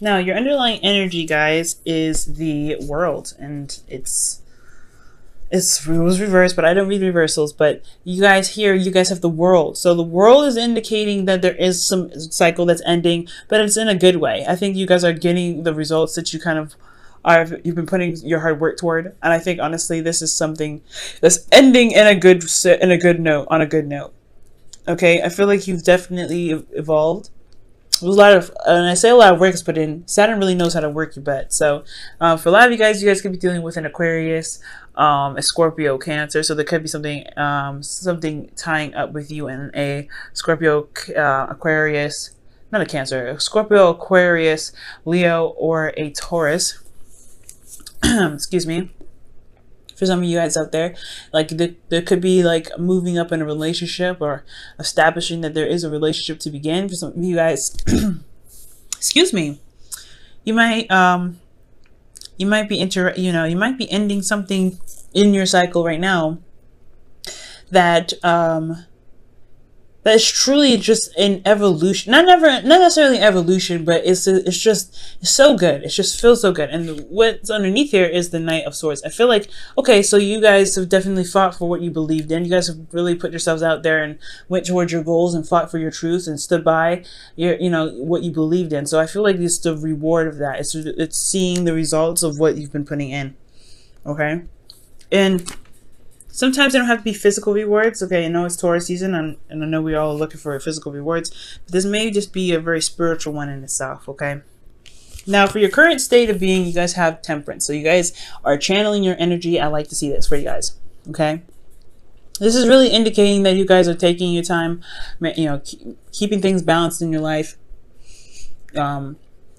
Now, your underlying energy, guys, is the world, and it was reversed, but I don't read reversals. But you guys here, you guys have the world. So the world is indicating that there is some cycle that's ending, but it's in a good way. I think you guys are getting the results that you kind of you've been putting your hard work toward. And I think honestly, this is something that's ending in a good note, on a good note. Okay, I feel like you've definitely evolved. There's a lot of, and I say a lot of work is put in. Saturn really knows how to work your butt. So, for a lot of you guys could be dealing with an Aquarius, a Scorpio, Cancer. So there could be something, something tying up with you in a Scorpio, Aquarius, not a Cancer, a Scorpio, Aquarius, Leo, or a Taurus. Excuse me. For some of you guys out there, like there could be like moving up in a relationship or establishing that there is a relationship to begin. For some of you guys, excuse me, you might you might be you might be ending something in your cycle right now that that is truly just an evolution. Not necessarily evolution, but it's so good. It just feels so good. And what's underneath here is the Knight of Swords. I feel like, okay, so you guys have definitely fought for what you believed in. You guys have really put yourselves out there and went towards your goals and fought for your truths and stood by your, what you believed in. So I feel like it's the reward of that. It's seeing the results of what you've been putting in. Okay, and sometimes they don't have to be physical rewards. Okay, I know it's Taurus season, and I know we all are looking for physical rewards, but this may just be a very spiritual one in itself, okay? Now, for your current state of being, you guys have Temperance. So you guys are channeling your energy. I like to see this for you guys, okay? This is really indicating that you guys are taking your time, keeping things balanced in your life.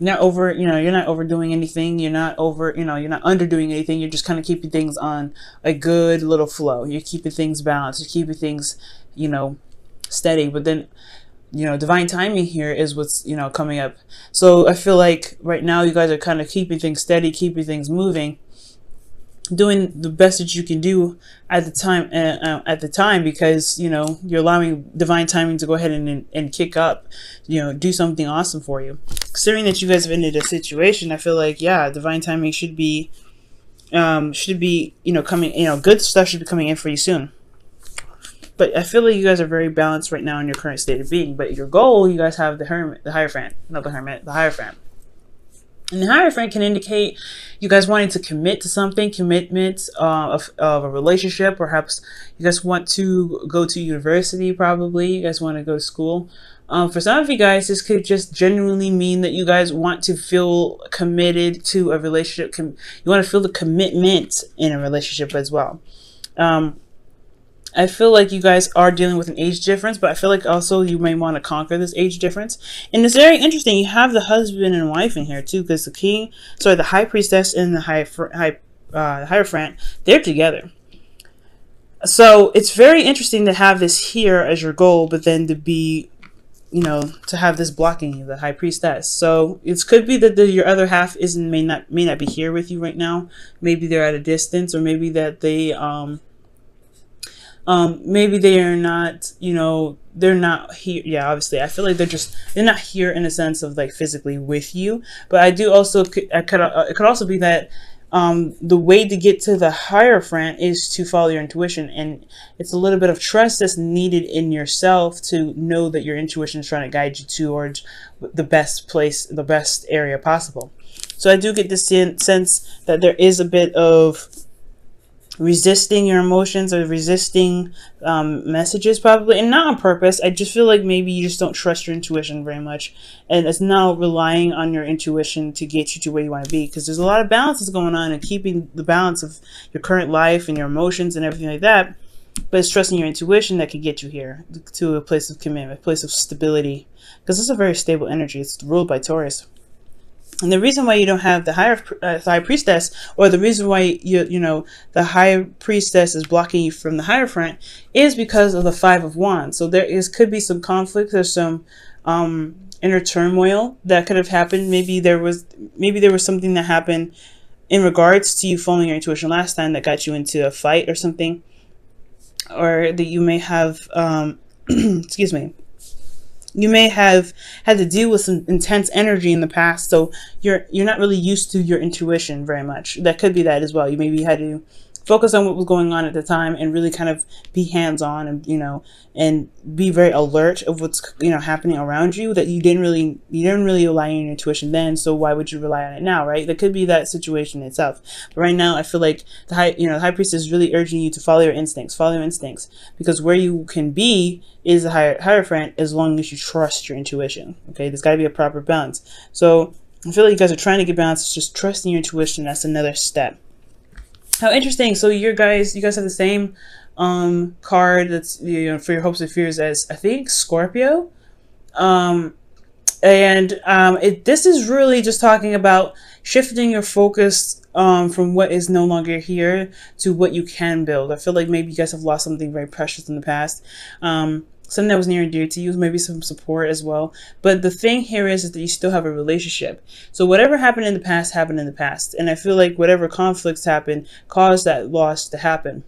Not over, you're not overdoing anything. You're not you're not underdoing anything. You're just kind of keeping things on a good little flow. You're keeping things balanced. You're keeping things, steady. But then, divine timing here is what's, coming up. So I feel like right now you guys are kind of keeping things steady, keeping things moving, doing the best that you can do at the time, because you're allowing divine timing to go ahead and kick up, do something awesome for you. Considering that you guys have ended a situation, I feel like, yeah, divine timing should be coming, good stuff should be coming in for you soon. But I feel like you guys are very balanced right now in your current state of being. But your goal, you guys have the Hierophant. And the Hierophant can indicate you guys wanting to commit to something, commitment of a relationship. Perhaps you guys want to go to university, probably. You guys want to go to school. For some of you guys, this could just genuinely mean that you guys want to feel committed to a relationship. You want to feel the commitment in a relationship as well. I feel like you guys are dealing with an age difference, but I feel like also you may want to conquer this age difference. And it's very interesting. You have the husband and wife in here too, because the High Priestess and the Hierophant, they're together. So it's very interesting to have this here as your goal, but then to be, to have this blocking you, the High Priestess. So it could be that your other half may not be here with you right now. Maybe they're at a distance, or maybe that they maybe they are not, they're not here. Yeah, obviously, I feel like they're not here in a sense of like physically with you. But I do also, it could also be that the way to get to the Hierophant is to follow your intuition, and it's a little bit of trust that's needed in yourself to know that your intuition is trying to guide you towards the best place, the best area possible. So I do get this sense that there is a bit of resisting your emotions or resisting messages, probably, and not on purpose. I just feel like maybe you just don't trust your intuition very much, and it's now relying on your intuition to get you to where you want to be, because there's a lot of balances going on, and keeping the balance of your current life and your emotions and everything like that, but it's trusting your intuition that can get you here to a place of commitment, a place of stability, because it's a very stable energy. It's ruled by Taurus. And the reason why you don't have the High Priestess, or the reason why the High Priestess is blocking you from the Hierophant, is because of the Five of Wands. So could be some conflict. There's some inner turmoil that could have happened. Maybe there was something that happened in regards to you following your intuition last time that got you into a fight or something, or that you may have excuse me. You may have had to deal with some intense energy in the past, so you're not really used to your intuition very much. That could be that as well. You maybe had to focus on what was going on at the time and really kind of be hands-on, and and be very alert of what's happening around you, that you didn't really rely on your intuition then, so why would you rely on it now, right? That could be that situation itself. But right now I feel like the high priestess is really urging you to follow your instincts, because where you can be is the hierophant, as long as you trust your intuition. Okay, there's got to be a proper balance. So I feel like you guys are trying to get balance. It's just trusting your intuition. That's another step. How interesting. So you guys have the same card that's for your hopes and fears as, I think, Scorpio. This is really just talking about shifting your focus from what is no longer here to what you can build. I feel like maybe you guys have lost something very precious in the past. Something that was near and dear to you, maybe some support as well. But the thing here is that you still have a relationship. So whatever happened in the past happened in the past. And I feel like whatever conflicts happened caused that loss to happen.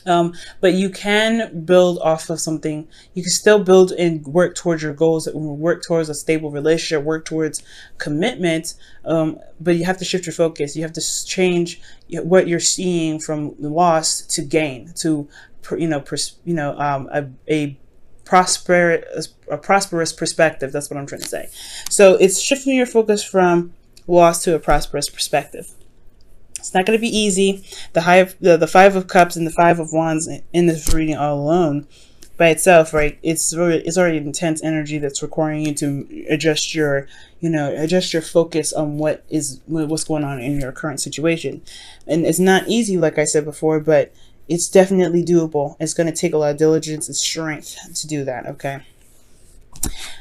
But you can build off of something. You can still build and work towards your goals, work towards a stable relationship, work towards commitment. But you have to shift your focus. You have to change what you're seeing from loss to gain, to a prosperous perspective. That's what I'm trying to say. So it's shifting your focus from loss to a prosperous perspective. It's not going to be easy. The Five of Cups and the Five of Wands in this reading all alone by itself, right? It's already intense energy that's requiring you to adjust your focus on what's going on in your current situation. And it's not easy, like I said before, but it's definitely doable. It's going to take a lot of diligence and strength to do that, okay?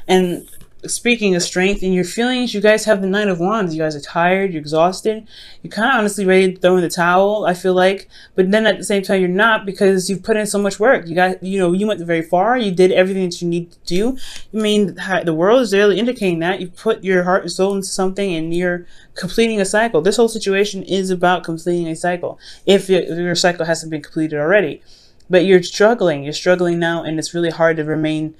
And speaking of strength and your feelings, you guys have the Knight of Wands. You guys are tired, you're exhausted, you're kind of honestly ready to throw in the towel, I feel like. But then at the same time, you're not, because you've put in so much work. You went very far. You did everything that you need to do. I mean, the world is really indicating that you put your heart and soul into something, and you're completing a cycle. This whole situation is about completing a cycle, if your cycle hasn't been completed already. But you're struggling now, and it's really hard to remain,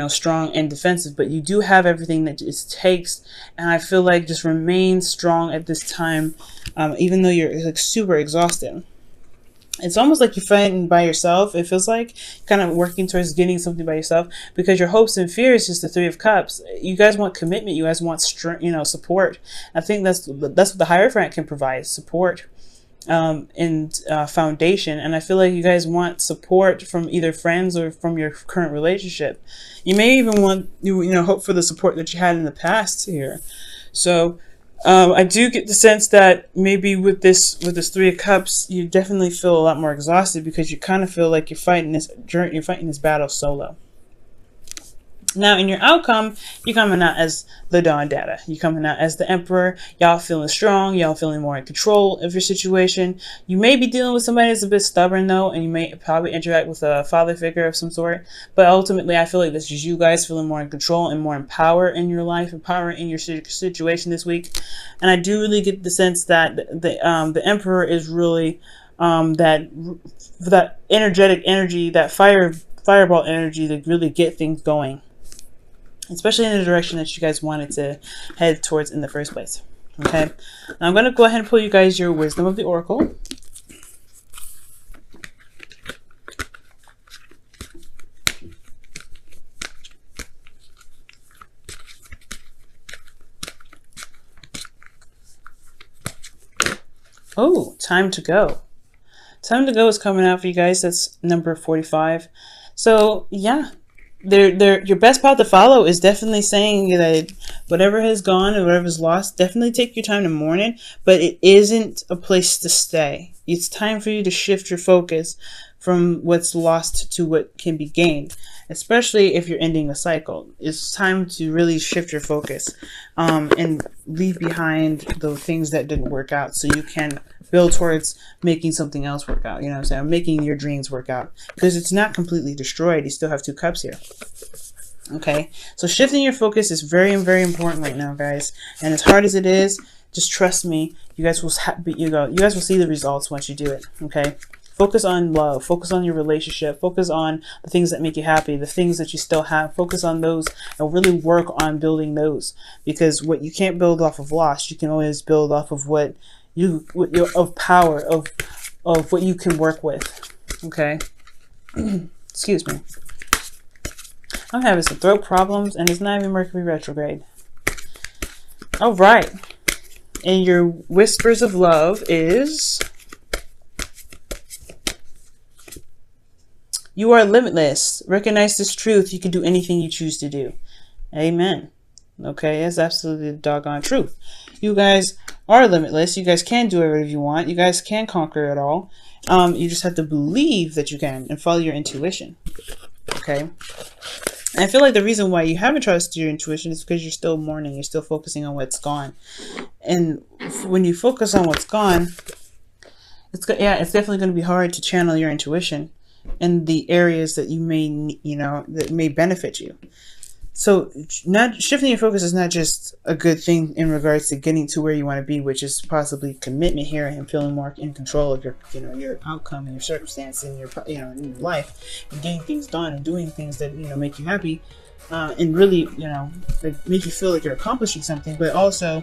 strong and defensive. But you do have everything that it takes, and I feel like just remain strong at this time, even though you're like super exhausted. It's almost like you're fighting by yourself. It feels like kind of working towards getting something by yourself, because your hopes and fears is the Three of Cups. You guys want commitment. You guys want strength, support. I think that's what the Hierophant can provide: support. And foundation. And I feel like you guys want support from either friends or from your current relationship. You may even want hope for the support that you had in the past here. So I do get the sense that maybe with this Three of Cups, you definitely feel a lot more exhausted, because you kind of feel like you're fighting this battle solo. Now, in your outcome, you're coming out as the Dawn Data. You're coming out as the Emperor. Y'all feeling strong. Y'all feeling more in control of your situation. You may be dealing with somebody that's a bit stubborn, though, and you may probably interact with a father figure of some sort. But ultimately, I feel like this is you guys feeling more in control and more in power in your life, and power in your situation this week. And I do really get the sense that the Emperor is really that energetic energy, that fireball energy to really get things going, especially in the direction that you guys wanted to head towards in the first place. Okay, now I'm going to go ahead and pull you guys your Wisdom of the Oracle. Oh, Time to Go. Time to Go is coming out for you guys. That's number 45. So yeah, your best path to follow is definitely saying that whatever has gone and whatever's lost, definitely take your time to mourn it, but it isn't a place to stay. It's time for you to shift your focus from what's lost to what can be gained, especially if you're ending a cycle. It's time to really shift your focus and leave behind the things that didn't work out, so you can build towards making something else work out. You know what I'm saying? Making your dreams work out, because it's not completely destroyed. You still have 2 cups here. Okay, so shifting your focus is very, very important right now, guys. And as hard as it is, just trust me. You guys will you guys will see the results once you do it. Okay. Focus on love. Focus on your relationship. Focus on the things that make you happy, the things that you still have. Focus on those and really work on building those. Because what you can't build off of loss, you can always build off of what of power, of what you can work with. Okay? Excuse me. I'm having some throat problems, and it's not even Mercury retrograde. All right. And your whispers of love is... You are limitless. Recognize this truth. You can do anything you choose to do. Amen. Okay, that's absolutely the doggone truth. You guys are limitless. You guys can do whatever you want. You guys can conquer it all. You just have to believe that you can and follow your intuition. Okay? And I feel like the reason why you haven't trusted your intuition is because you're still mourning. You're still focusing on what's gone. And when you focus on what's gone, it's definitely going to be hard to channel your intuition in the areas that you may, that may benefit you. So not shifting your focus is not just a good thing in regards to getting to where you want to be, which is possibly commitment here and feeling more in control of your, your outcome and your circumstance and your, in your life, and getting things done and doing things that, make you happy, and really, that make you feel like you're accomplishing something, but also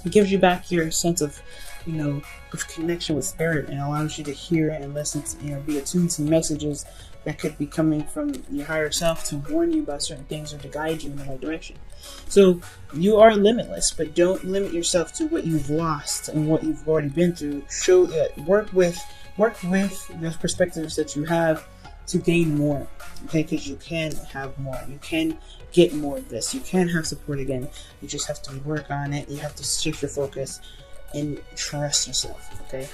it gives you back your sense of, of connection with spirit, and allows you to hear and listen to, be attuned to messages that could be coming from your higher self to warn you about certain things or to guide you in the right direction. So you are limitless, but don't limit yourself to what you've lost and what you've already been through. Work with the perspectives that you have to gain more. Okay, because you can have more. You can get more of this. You can have support again. You just have to work on it. You have to shift your focus and trust yourself. Okay.